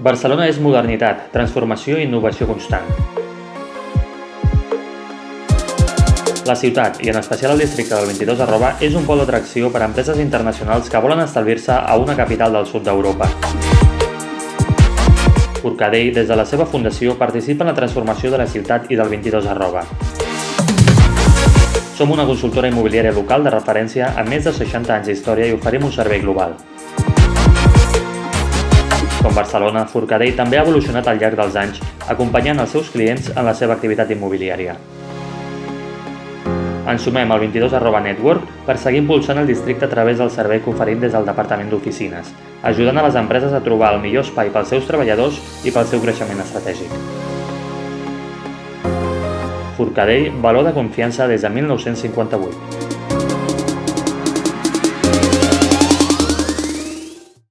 Barcelona és modernitat, transformació i innovació constant. La ciutat, i en especial el districte del 22 és un pol d'atracció per a empreses internacionals que volen establir-se a una capital del sud d'Europa. Forcadell, des de la seva fundació, participa en la transformació de la ciutat i del 22 Som una consultora immobiliària local de referència amb més de 60 anys d'història i oferim un servei global. Com Barcelona, Forcadell també ha evolucionat al llarg dels anys, acompanyant els seus clients en la seva activitat immobiliària. Ens sumem al 22 Network per seguir impulsant el districte a través del servei que oferim des del Departament d'Oficines, ajudant a les empreses a trobar el millor espai pels seus treballadors i pel seu creixement estratègic. Forcadell, valor de confiança des de 1958.